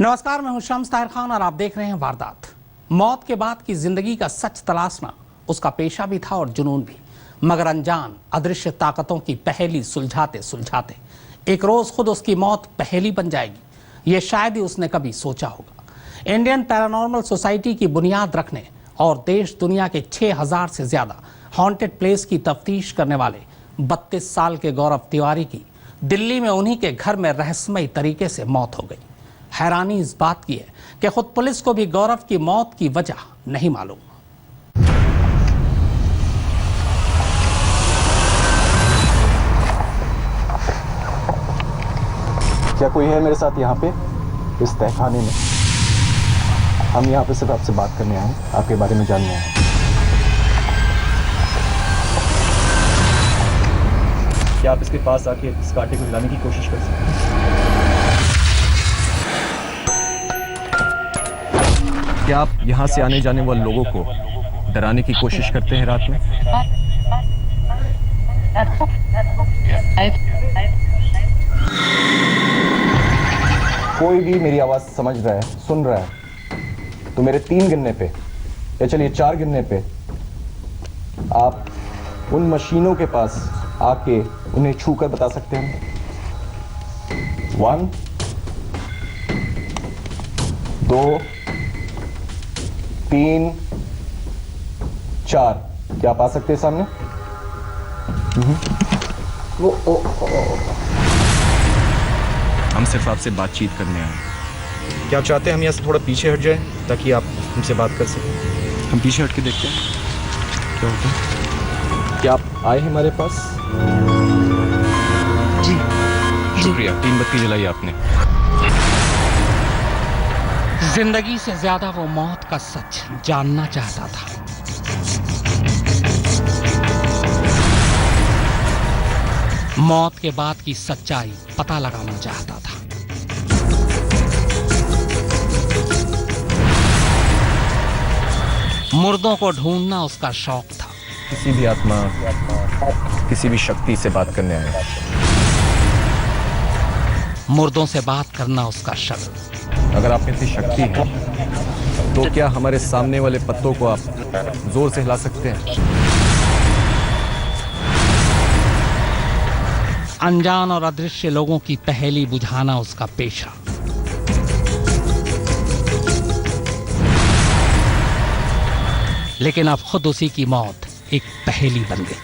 नमस्कार, मैं हूं शम्स ताहिर खान और आप देख रहे हैं वारदात। मौत के बाद की जिंदगी का सच तलाशना उसका पेशा भी था और जुनून भी, मगर अनजान अदृश्य ताकतों की पहेली सुलझाते सुलझाते एक रोज खुद उसकी मौत पहेली बन जाएगी, ये शायद ही उसने कभी सोचा होगा। इंडियन पैरानॉर्मल सोसाइटी की बुनियाद रखने और देश दुनिया के 6000 से ज्यादा हॉन्टेड प्लेस की तफ्तीश करने वाले 32 साल के गौरव तिवारी की दिल्ली में उन्हीं के घर में रहस्यमयी तरीके से मौत हो गई। हैरानी इस बात की है कि खुद पुलिस को भी गौरव की मौत की वजह नहीं मालूम। क्या कोई है मेरे साथ यहाँ पे इस तहखाने में? हम यहाँ पे सिर्फ आपसे बात करने आए हैं, आपके बारे में जानने आए हैं। क्या आप इसके पास आके इस कांटे को हिलाने की कोशिश कर सकते हैं? क्या आप यहाँ से आने जाने वाले लोगों को डराने की कोशिश करते हैं रात में? कोई भी मेरी आवाज समझ रहा है, सुन रहा है, तो मेरे 3 गिनने पे या चलिए 4 गिनने पे आप उन मशीनों के पास आके उन्हें छूकर बता सकते हैं। 1 2 3 4। क्या आप आ सकते हैं सामने? हम सिर्फ आपसे बातचीत करने आए। क्या आप चाहते हैं हम यहाँ से थोड़ा पीछे हट जाएं ताकि आप हमसे बात कर सकें? हम पीछे हट के देखते हैं क्या होता है। क्या आप आए हैं हमारे पास? जी शुक्रिया। 3 बत्ती जलाई आपने। जिंदगी से ज्यादा वो मौत का सच जानना चाहता था। मौत के बाद की सच्चाई पता लगाना चाहता था। मुर्दों को ढूंढना उसका शौक था। किसी भी आत्मा, किसी भी शक्ति से बात करने आया। मुर्दों से बात करना उसका शक। अगर आप में इतनी शक्ति है तो क्या हमारे सामने वाले पत्तों को आप जोर से हिला सकते हैं? अनजान और अदृश्य लोगों की पहेली बुझाना उसका पेशा। लेकिन अब खुद उसी की मौत एक पहेली बन गई।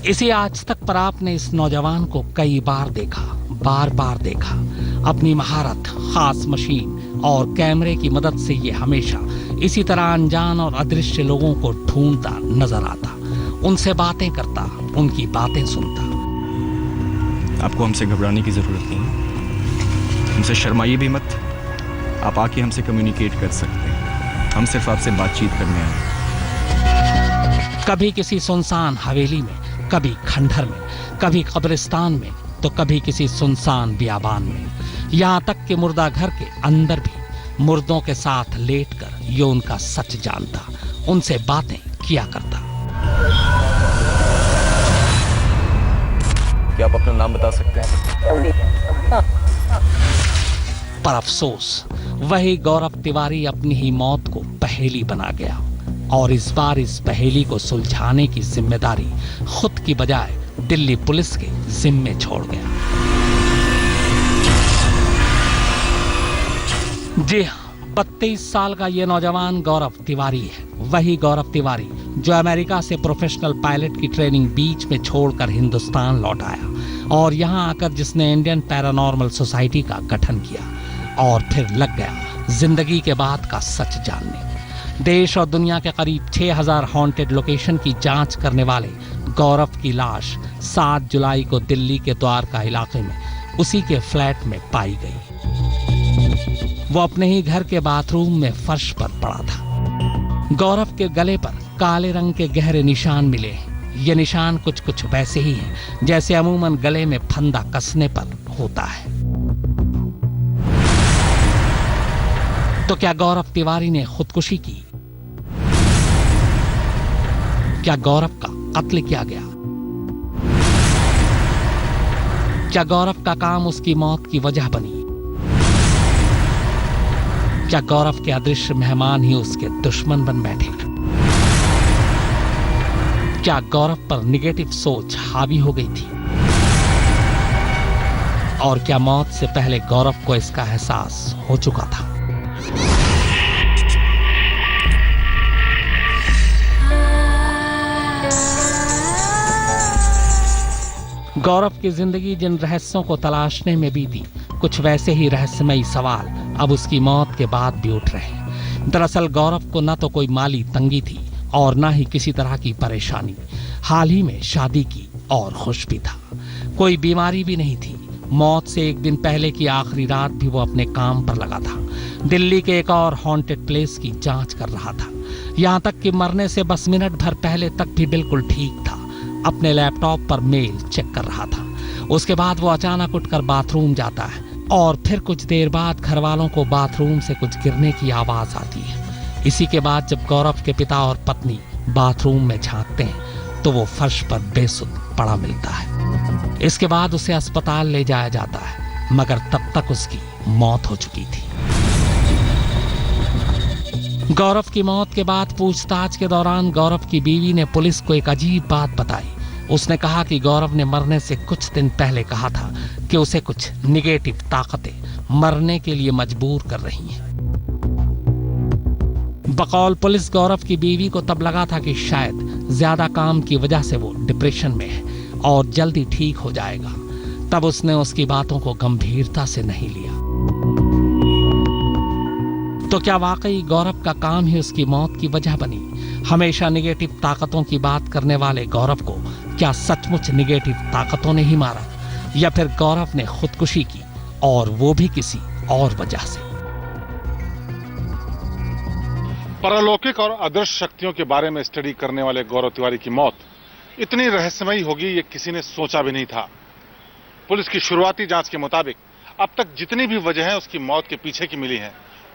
इसी आज तक पर आपने इस नौजवान को कई बार देखा, बार बार देखा। अपनी महारत, खास मशीन और कैमरे की मदद से ये हमेशा इसी तरह अनजान और अदृश्य लोगों को ढूंढता नजर आता, उनसे बातें करता, उनकी बातें सुनता। आपको हमसे घबराने की जरूरत नहीं है। हमसे शर्माइए भी मत। आप आके हमसे कम्युनिकेट कर सकते हैं। हम सिर्फ आपसे बातचीत करने आए। कभी किसी सुनसान हवेली में, कभी खंडहर में, कभी कब्रिस्तान में, तो कभी किसी सुनसान बियाबान में। यहाँ तक कि मुर्दा घर के अंदर भी मुर्दों के साथ लेटकर ये उनका सच जानता, उनसे बातें किया करता। क्या आप अपना नाम बता सकते हैं? पर अफसोस, वही गौरव तिवारी अपनी ही मौत को पहेली बना गया और इस बार इस पहेली को सुलझाने की जिम्मेदारी खुद की बजाय दिल्ली पुलिस के जिम्मे छोड़ गया। जी हाँ, 32 साल का ये नौजवान गौरव तिवारी है। वही गौरव तिवारी जो अमेरिका से प्रोफेशनल पायलट की ट्रेनिंग बीच में छोड़कर हिंदुस्तान लौट आया और यहाँ आकर जिसने इंडियन पैरानॉर्मल सोसाइटी का गठन किया और फिर लग गया जिंदगी के बाद का सच जानने। देश और दुनिया के करीब 6000 हॉन्टेड लोकेशन की जांच करने वाले गौरव की लाश 7 जुलाई को दिल्ली के द्वारका इलाके में उसी के फ्लैट में पाई गई। वो अपने ही घर के बाथरूम में फर्श पर पड़ा था। गौरव के गले पर काले रंग के गहरे निशान मिले। ये निशान कुछ कुछ वैसे ही हैं जैसे अमूमन गले में फंदा कसने पर होता है। तो क्या गौरव तिवारी ने खुदकुशी की? क्या गौरव का कत्ल किया गया? क्या गौरव का काम उसकी मौत की वजह बनी? क्या गौरव के अदृश्य मेहमान ही उसके दुश्मन बन बैठे? क्या गौरव पर निगेटिव सोच हावी हो गई थी? और क्या मौत से पहले गौरव को इसका एहसास हो चुका था? गौरव की जिंदगी जिन रहस्यों को तलाशने में बीती, कुछ वैसे ही रहस्यमयी सवाल अब उसकी मौत के बाद भी उठ रहे। दरअसल गौरव को न तो कोई माली तंगी थी और न ही किसी तरह की परेशानी। हाल ही में शादी की और खुश भी था। कोई बीमारी भी नहीं थी। मौत से एक दिन पहले की आखिरी रात भी वो अपने काम पर लगा था। दिल्ली के एक और हॉन्टेड प्लेस की जांच कर रहा था। यहाँ तक कि मरने से बस मिनट भर पहले तक भी बिल्कुल ठीक था। अपने लैपटॉप पर मेल चेक कर रहा था। उसके बाद वो अचानक उठकर बाथरूम जाता है और फिर कुछ देर बाद घर वालों को बाथरूम से कुछ गिरने की आवाज आती है। इसी के बाद जब गौरव के पिता और पत्नी बाथरूम में झांकते हैं तो वो फर्श पर बेसुध पड़ा मिलता है। इसके बाद उसे अस्पताल ले जाया जाता है, मगर तब तक उसकी मौत हो चुकी थी। गौरव की मौत के बाद पूछताछ के दौरान गौरव की बीवी ने पुलिस को एक अजीब बात बताई। उसने कहा कि गौरव ने मरने से कुछ दिन पहले कहा था कि उसे कुछ निगेटिव ताकतें मरने के लिए मजबूर कर रही हैं। बकौल पुलिस गौरव की बीवी को तब लगा था कि शायद ज्यादा काम की वजह से वो डिप्रेशन में है और जल्दी ठीक हो जाएगा। तब उसने उसकी बातों को गंभीरता से नहीं लिया। तो क्या वाकई गौरव का काम ही उसकी मौत की वजह बनी? हमेशा निगेटिव ताकतों की बात करने वाले गौरव को क्या सचमुच निगेटिव ताकतों ने ही मारा, या फिर गौरव ने खुदकुशी की और वो भी किसी और वजह से? परलौकिक और अदृश्य शक्तियों के बारे में स्टडी करने वाले गौरव तिवारी की मौत इतनी रहस्यमयी होगी ये किसी ने सोचा भी नहीं था। पुलिस की शुरुआती जांच के मुताबिक अब तक जितनी भी वजहें उसकी मौत के पीछे की मिली हैं,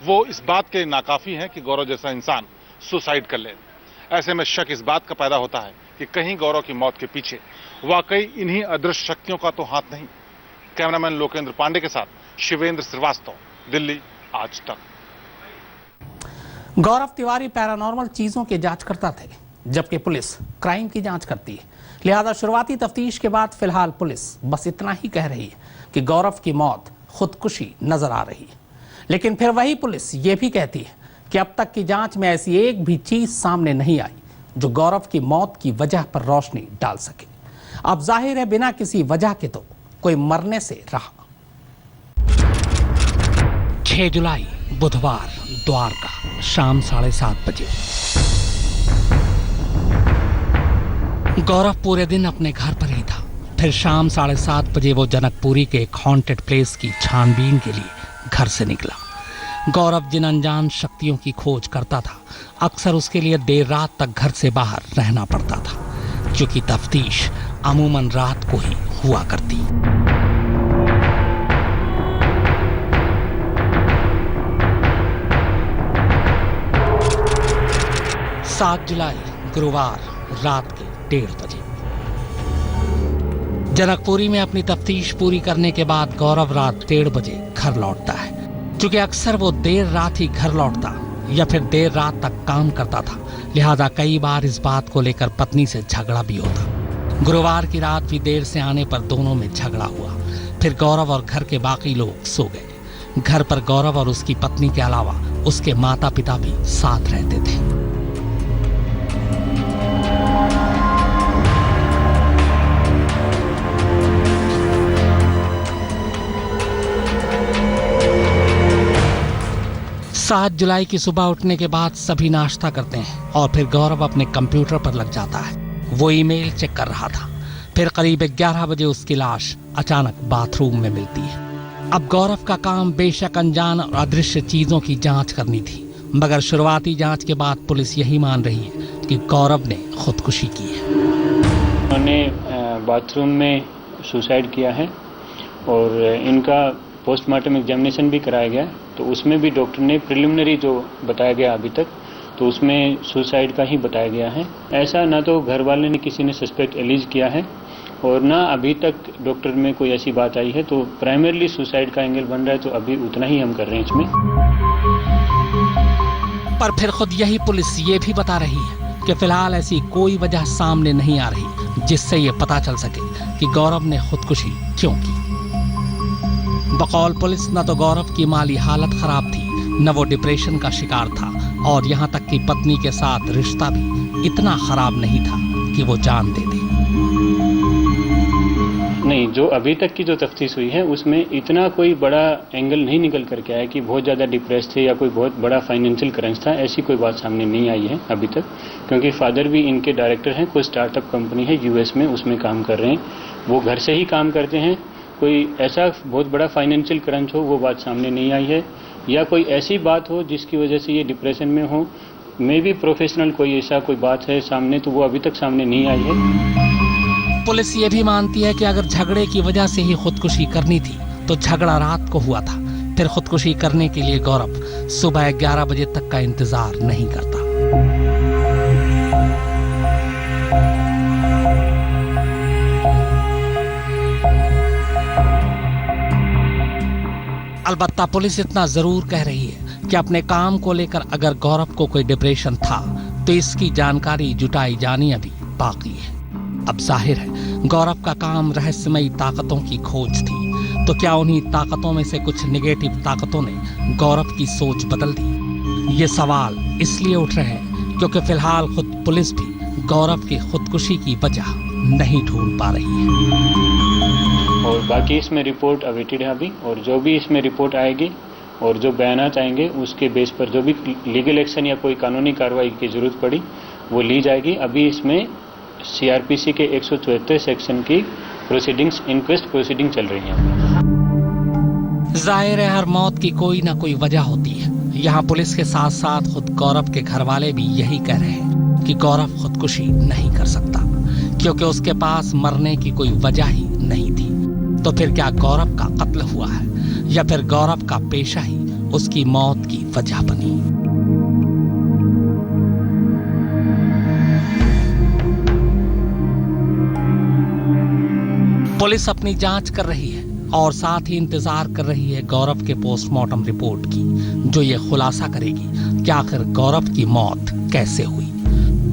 वो इस बात के नाकाफी हैं कि गौरव जैसा इंसान सुसाइड कर ले। ऐसे में शक इस बात का पैदा होता है कि कहीं गौरव की मौत के पीछे वाकई इन्हीं अदृश्य शक्तियों का तो हाथ नहीं। कैमरामैन लोकेंद्र पांडे के साथ शिवेंद्र श्रीवास्तव, दिल्ली, आज तक। गौरव तिवारी पैरानॉर्मल चीजों की जांच करता थे, जबकि पुलिस क्राइम की जांच करती है। लिहाजा शुरुआती तफ्तीश के बाद फिलहाल पुलिस बस इतना ही कह रही है कि गौरव की मौत खुदकुशी नजर आ रही है। लेकिन फिर वही पुलिस ये भी कहती है कि अब तक की जांच में ऐसी एक भी चीज सामने नहीं आई जो गौरव की मौत की वजह पर रोशनी डाल सके। अब जाहिर है बिना किसी वजह के तो कोई मरने से रहा। 6 जुलाई बुधवार, द्वारका, शाम 7:30 बजे। गौरव पूरे दिन अपने घर पर ही था। फिर शाम 7:30 बजे वो जनकपुरी के एक हॉन्टेड प्लेस की छानबीन के लिए घर से निकला। गौरव जिन अनजान शक्तियों की खोज करता था, अक्सर उसके लिए देर रात तक घर से बाहर रहना पड़ता था, क्योंकि तफ्तीश अमूमन रात को ही हुआ करती। 7 जुलाई गुरुवार रात के 1:30 बजे। जनकपुरी में अपनी तफ्तीश पूरी करने के बाद गौरव रात 1:30 बजे घर लौटता है। क्योंकि अक्सर वो देर रात ही घर लौटता या फिर देर रात तक काम करता था, लिहाजा कई बार इस बात को लेकर पत्नी से झगड़ा भी होता। गुरुवार की रात भी देर से आने पर दोनों में झगड़ा हुआ। फिर गौरव और घर के बाकी लोग सो गए। घर पर गौरव और उसकी पत्नी के अलावा उसके माता पिता भी साथ रहते थे। सात जुलाई की सुबह उठने के बाद सभी नाश्ता करते हैं और फिर गौरव अपने कंप्यूटर पर लग जाता है। वो ईमेल चेक कर रहा था। फिर करीब 11 बजे उसकी लाश अचानक बाथरूम में मिलती है। अब गौरव का काम बेशक अनजान और अदृश्य चीजों की जांच करनी थी, मगर शुरुआती जांच के बाद पुलिस यही मान रही है कि गौरव ने खुदकुशी की है। उन्होंने बाथरूम में सुसाइड किया है और इनका पोस्टमार्टम एग्जामिनेशन भी कराया गया, तो उसमें भी डॉक्टर ने प्रिलिमिनरी जो बताया गया अभी तक, तो उसमें सुसाइड का ही बताया गया है। ऐसा ना तो घर वाले ने किसी ने सस्पेक्ट एलिज किया है और ना अभी तक डॉक्टर में कोई ऐसी बात आई है। तो प्राइमरली सुसाइड का एंगल बन रहा है, तो अभी उतना ही हम कर रहे हैं इसमें। पर फिर खुद यही पुलिस ये भी बता रही है कि फिलहाल ऐसी कोई वजह सामने नहीं आ रही जिससे ये पता चल सके कि गौरव ने खुदकुशी क्यों की। बकौल पुलिस न तो गौरव की माली हालत खराब थी, न वो डिप्रेशन का शिकार था, और यहाँ तक कि पत्नी के साथ रिश्ता भी इतना खराब नहीं था कि वो जान दे दे। नहीं, जो अभी तक की जो तफ्तीश हुई है उसमें इतना कोई बड़ा एंगल नहीं निकल करके आया कि बहुत ज़्यादा डिप्रेस थे या कोई बहुत बड़ा फाइनेंशियल क्रंच था, ऐसी कोई बात सामने नहीं आई है अभी तक। क्योंकि फादर भी इनके डायरेक्टर हैं, कोई स्टार्टअप कंपनी है यूएस में, उसमें काम कर रहे हैं, वो घर से ही काम करते हैं। कोई ऐसा बहुत बड़ा फाइनेंशियल क्रंच हो वो बात सामने नहीं आई है, या कोई ऐसी बात हो जिसकी वजह से ये डिप्रेशन में हो, मे भी प्रोफेशनल कोई ऐसा कोई बात है सामने, तो वो अभी तक सामने नहीं आई है। पुलिस ये भी मानती है कि अगर झगड़े की वजह से ही खुदकुशी करनी थी तो झगड़ा रात को हुआ था, फिर खुदकुशी करने के लिए गौरव सुबह 11 बजे तक का इंतजार नहीं करता। अलबत्ता पुलिस इतना जरूर कह रही है कि अपने काम को लेकर अगर गौरव को कोई डिप्रेशन था तो इसकी जानकारी जुटाई जानी अभी बाकी है। अब जाहिर है गौरव का काम रहस्यमयी ताकतों की खोज थी, तो क्या उन्हीं ताकतों में से कुछ नेगेटिव ताकतों ने गौरव की सोच बदल दी? ये सवाल इसलिए उठ रहे हैं क्योंकि फिलहाल खुद पुलिस भी गौरव की खुदकुशी की वजह नहीं ढूंढ पा रही है। और बाकी इसमें रिपोर्ट अवेटेड है अभी, और जो भी इसमें रिपोर्ट आएगी और जो बयानात आएंगे उसके बेस पर जो भी लीगल एक्शन या कोई कानूनी कार्रवाई की जरूरत पड़ी वो ली जाएगी। अभी इसमें सीआरपीसी के 174 सेक्शन की प्रोसीडिंग्स, इंक्वेस्ट प्रोसीडिंग चल रही हैं। जाहिर है हर मौत की कोई ना कोई वजह होती है। यहाँ पुलिस के साथ साथ खुद गौरव के घर वाले भी यही कह रहे हैं कि गौरव खुदकुशी नहीं कर सकता क्योंकि उसके पास मरने की कोई वजह ही नहीं थी। तो फिर क्या गौरव का कत्ल हुआ है या फिर गौरव का पेशा ही उसकी मौत की वजह बनी? पुलिस अपनी जांच कर रही है और साथ ही इंतजार कर रही है गौरव के पोस्टमार्टम रिपोर्ट की, जो ये खुलासा करेगी कि आखिर गौरव की मौत कैसे हुई।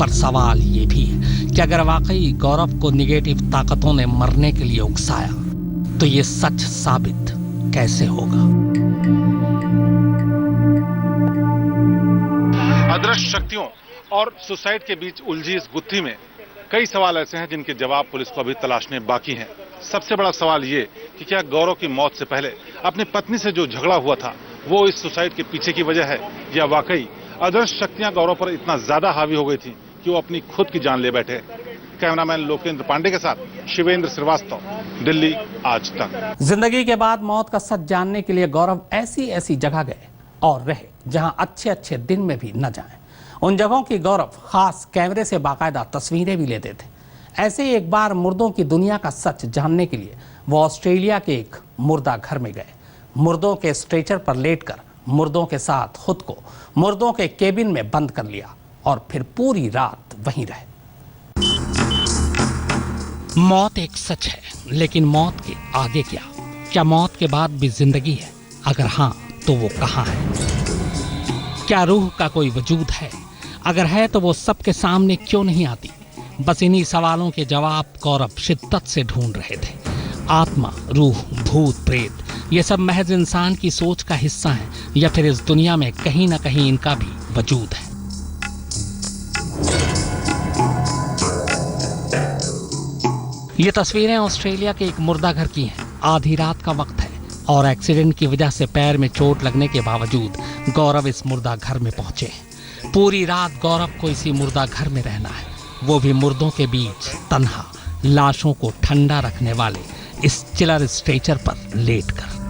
पर सवाल ये भी है कि अगर वाकई गौरव को नेगेटिव ताकतों ने मरने के लिए उकसाया तो ये सच साबित कैसे होगा? अदृश्य शक्तियों और सुसाइड के बीच उलझी इस गुत्थी में कई सवाल ऐसे हैं जिनके जवाब पुलिस को अभी तलाशने बाकी हैं। सबसे बड़ा सवाल ये कि क्या गौरव की मौत से पहले अपनी पत्नी से जो झगड़ा हुआ था वो इस सुसाइड के पीछे की वजह है, या वाकई अदृश्य शक्तियां गौरव पर इतना ज्यादा हावी हो गई थी कि वो अपनी खुद की जान ले बैठे। कैमरामैन लोकेंद्र पांडे के साथ शिवेंद्र श्रीवास्तव, दिल्ली आज तक। जिंदगी के बाद मौत का सच जानने के लिए गौरव ऐसी ऐसी जगह गए और रहे जहां अच्छे अच्छे दिन में भी न जाएं। उन जगहों की गौरव खास कैमरे से बाकायदा तस्वीरें भी लेते थे। ऐसे ही एक बार मुर्दों की दुनिया का सच जानने के लिए वो ऑस्ट्रेलिया के एक मुर्दा घर में गए। मुर्दों के स्ट्रेचर पर लेटकर मुर्दों के साथ खुद को मुर्दों के केबिन में बंद कर लिया और फिर पूरी रात वहीं रहे। मौत एक सच है, लेकिन मौत के आगे क्या? क्या मौत के बाद भी जिंदगी है? अगर हाँ तो वो कहाँ है? क्या रूह का कोई वजूद है? अगर है तो वो सबके सामने क्यों नहीं आती? बस इन्हीं सवालों के जवाब गौरव शिद्दत से ढूंढ रहे थे। आत्मा, रूह, भूत, प्रेत, ये सब महज इंसान की सोच का हिस्सा है या फिर इस दुनिया में कहीं ना कहीं इनका भी वजूद है? ये तस्वीरें ऑस्ट्रेलिया के एक मुर्दा घर की हैं। आधी रात का वक्त है और एक्सीडेंट की वजह से पैर में चोट लगने के बावजूद गौरव इस मुर्दा घर में पहुंचे। पूरी रात गौरव को इसी मुर्दा घर में रहना है, वो भी मुर्दों के बीच तन्हा, लाशों को ठंडा रखने वाले इस चिलर स्ट्रेचर पर लेटकर।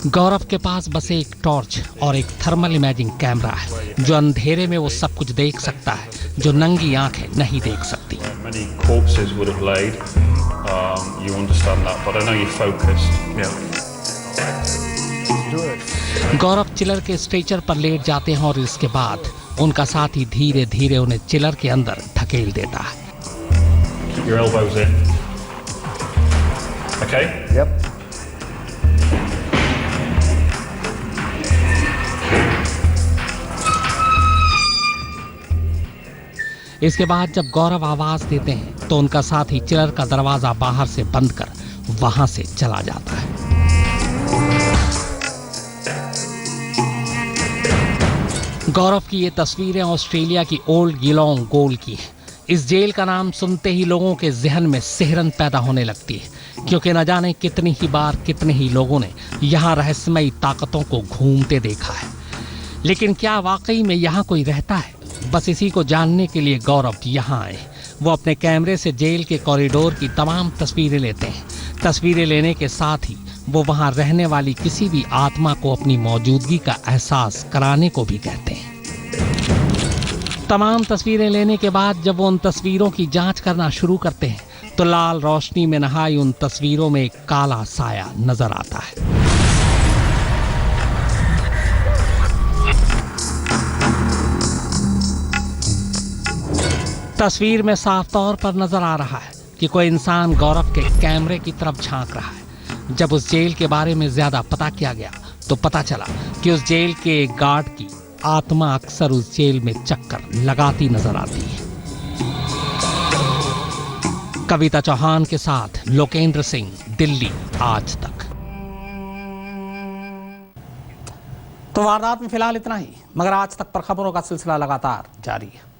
गौरव के पास बस एक टॉर्च और एक थर्मल इमेजिंग कैमरा है, जो अंधेरे में वो सब कुछ देख सकता है जो नंगी आंखें नहीं देख सकती। गौरव चिलर के स्ट्रेचर पर लेट जाते हैं और इसके बाद उनका साथी धीरे धीरे उन्हें चिलर के अंदर धकेल देता है। Keep your elbows in. Okay? Yep. इसके बाद जब गौरव आवाज देते हैं तो उनका साथी चिलर का दरवाजा बाहर से बंद कर वहां से चला जाता है। गौरव की ये तस्वीरें ऑस्ट्रेलिया की ओल्ड गिलोंग गोल की हैं। इस जेल का नाम सुनते ही लोगों के जहन में सिहरन पैदा होने लगती है, क्योंकि न जाने कितनी ही बार कितने ही लोगों ने यहाँ रहस्यमयी ताकतों को घूमते देखा है। लेकिन क्या वाकई में यहाँ कोई रहता है? बस इसी को जानने के लिए गौरव यहाँ आए। वो अपने कैमरे से जेल के कॉरिडोर की तमाम तस्वीरें लेते हैं। तस्वीरें लेने के साथ ही वो वहाँ रहने वाली किसी भी आत्मा को अपनी मौजूदगी का एहसास कराने को भी कहते हैं। तमाम तस्वीरें लेने के बाद जब वो उन तस्वीरों की जांच करना शुरू करते हैं तो लाल रोशनी में नहाई उन तस्वीरों में एक काला साया नजर आता है। तस्वीर में साफ तौर पर नजर आ रहा है कि कोई इंसान गौरव के कैमरे की तरफ झांक रहा है। जब उस जेल के बारे में ज्यादा पता किया गया तो पता चला कि उस जेल के एक गार्ड की आत्मा अक्सर उस जेल में चक्कर लगाती नजर आती है। कविता चौहान के साथ लोकेंद्र सिंह, दिल्ली आज तक। तो वारदात में फिलहाल इतना ही, मगर आज तक पर खबरों का सिलसिला लगातार जारी है।